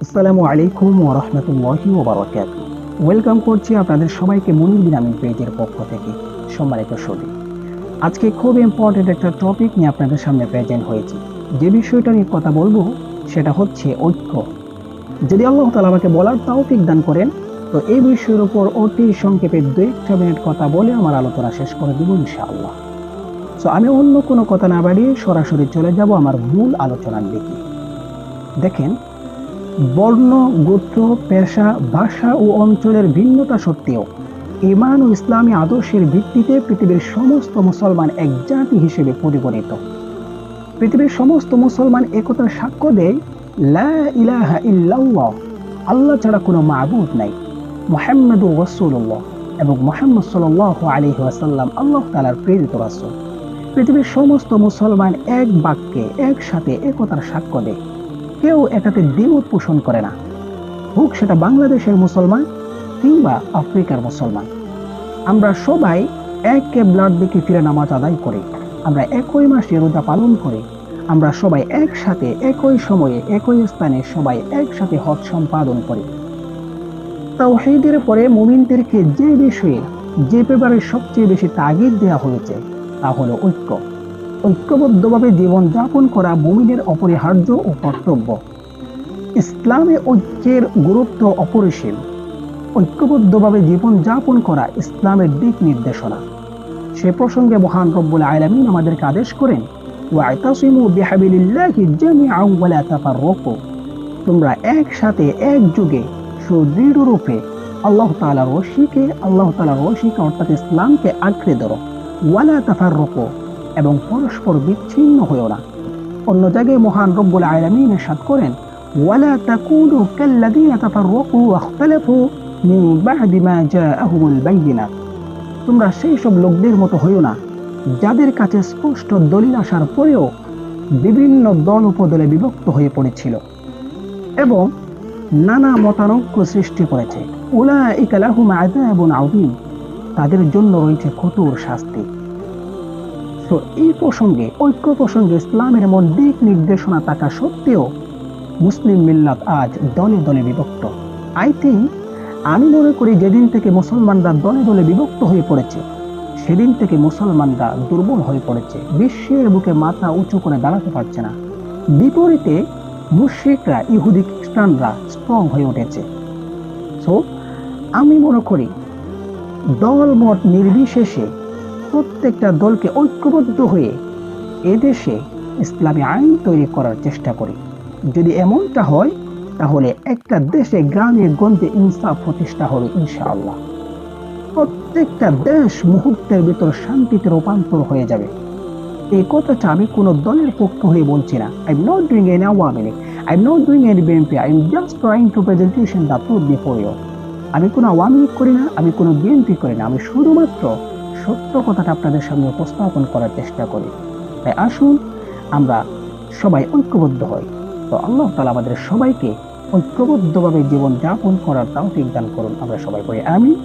আসসালামু আলাইকুম ওয়া রাহমাতুল্লাহি ওয়া বারাকাতুহু। ওয়েলকাম করছি আপনাদের সবাইকে মনির বিন আমিন পেজের পক্ষ থেকে। সম্মানিত শ্রোতা, আজকে খুব ইম্পর্টেন্ট একটা টপিক নিয়ে আপনাদের সামনে প্রেজেন্ট হয়েছি। যে বিষয়টা নিয়ে কথা বলবো সেটা হচ্ছে ঐক্য। যদি আল্লাহ তাআলা আমাকে বলার তৌফিক দান করেন তো এই বিষয়ের উপর অতি সংক্ষেপে 2-1 মিনিট কথা বলে আমার আলোচনা শেষ করে দেব ইনশাআল্লাহ। সো আমি অন্য কোনো কথা না বাড়িয়ে সরাসরি চলে যাব আমার মূল আলোচনার দিকে। দেখেন, বর্ণ, গোত্র, পেশা, ভাষা ও অঞ্চলের ভিন্নতা সত্ত্বেও ঈমান ও ইসলামী আদর্শের ভিত্তিতে পৃথিবীর সমস্ত মুসলমান এক জাতি হিসেবে পরিগণিত। পৃথিবীর সমস্ত মুসলমান একতার সাক্ষ্য দেয়, লা ইলাহা ইল্লাল্লাহ, আল্লাহ ছাড়া কোনো মাবুদ নাই, মুহাম্মাদুর রাসূলুল্লাহ এবং মুহাম্মদ সাল্লাল্লাহু আলাইহি ওয়াসাল্লাম আল্লাহ তাআলার প্রেরিত রাসূল। পৃথিবীর সমস্ত মুসলমান এক বাক্যে একসাথে একতার সাক্ষ্য দেয়। কেউ এটাতে দ্বিমত পোষণ করে না, হোক সেটা বাংলাদেশের মুসলমান কিংবা আফ্রিকার মুসলমান। আমরা সবাই এক কেবলার দিকে ফিরে নামাজ আদায় করি, আমরা একই মাসে রোজা পালন করি, আমরা সবাই একসাথে একই সময়ে একই স্থানে সবাই একসাথে হজ সম্পাদন করি। তাওহীদের পরে মুমিনদেরকে যে বিষয়ে যে ব্যাপারে সবচেয়ে বেশি তাগিদ দেওয়া হয়েছে তা হলো ঐক্য। ঐক্যবদ্ধভাবে জীবন যাপন করা মুমিনের অপরিহার্য ও কর্তব্য। ইসলামে ঐক্যের গুরুত্ব অপরিসীম। ঐক্যবদ্ধভাবে জীবন যাপন করা ইসলামের দিক নির্দেশনা। সে প্রসঙ্গে মহান রব্বুল আলামিন আমাদেরকে আদেশ করেন, ওয়া'তাসিমু বিহাবিলিল্লাহি জামিআন ওয়া লা তাফাররাকু, তোমরা একসাথে একযোগে সুদৃঢ় রূপে আল্লাহ তাআলার রশিকে অর্থাৎ ইসলামকে আঁকড়ে ধরো, ওয়া লা তাফাররাকু, এবং পরস্পর বিচ্ছিন্ন হয়েও না। অন্য জায়গায় মহান রব্বুল আলামিন ইরশাদ করেন, ওয়ালা তাকুনু কাল্লাযীনা তাফাররাকু ওয়াখতালাফু মিন বা'দি মা জাআহুমুল বায়িনাত, তোমরা সেই সব লোকদের মতো হইও না যাদের কাছে স্পষ্ট দলিল আসার পরেও বিভিন্ন দল উপদলে বিভক্ত হয়ে পড়েছিল এবং নানা মতানৈক্য সৃষ্টি করেছে। উলাইকা লাহুম আযাবুন আযীম, তাদের জন্য রয়েছে কঠোর শাস্তি। তো এই প্রসঙ্গে, ঐক্য প্রসঙ্গে ইসলামের এমন দিক নির্দেশনা থাকা সত্ত্বেও মুসলিম মিল্লাত আজ দলে দলে বিভক্ত। আমি মনে করি যেদিন থেকে মুসলমানরা দলে দলে বিভক্ত হয়ে পড়েছে সেদিন থেকে মুসলমানরা দুর্বল হয়ে পড়েছে, বিশ্বের বুকে মাথা উঁচু করে দাঁড়াতে পারছে না। বিপরীতে মুশরিকরা, ইহুদি খ্রিস্টানরা স্ট্রং হয়ে উঠেছে। সো আমি মনে করি দল মত নির্বিশেষে প্রত্যেকটা দলকে ঐক্যবদ্ধ হয়ে এদেশে ইসলামী আইন তৈরি করার চেষ্টা করি। যদি এমনটা হয় তাহলে একটা দেশে গ্রামে গঞ্জে ইনসাফ প্রতিষ্ঠা হবে ইনশাআল্লাহ। প্রত্যেকটা দেশ মুহূর্তের ভিতর শান্তিতে রূপান্তর হয়ে যাবে। এই কথাটা আমি কোনো দলের পক্ষ হয়ে বলছি না। I am not doing any Awami League, I am not doing any BNP, I am just trying to presentation the truth before you. আমি কোনো আওয়ামী লীগ করি না, আমি কোনো বিএনপি করি না, আমি শুধুমাত্র সত্য কথাটা আপনাদের সামনে উপস্থাপন করার চেষ্টা করি। তাই আসুন আমরা সবাই ঐক্যবদ্ধ হই। তো আল্লাহ তাআলা আমাদের সবাইকে ঐক্যবদ্ধভাবে জীবন যাপন করার তৌফিক দান করুন। আমরা সবাই বলি আমিন।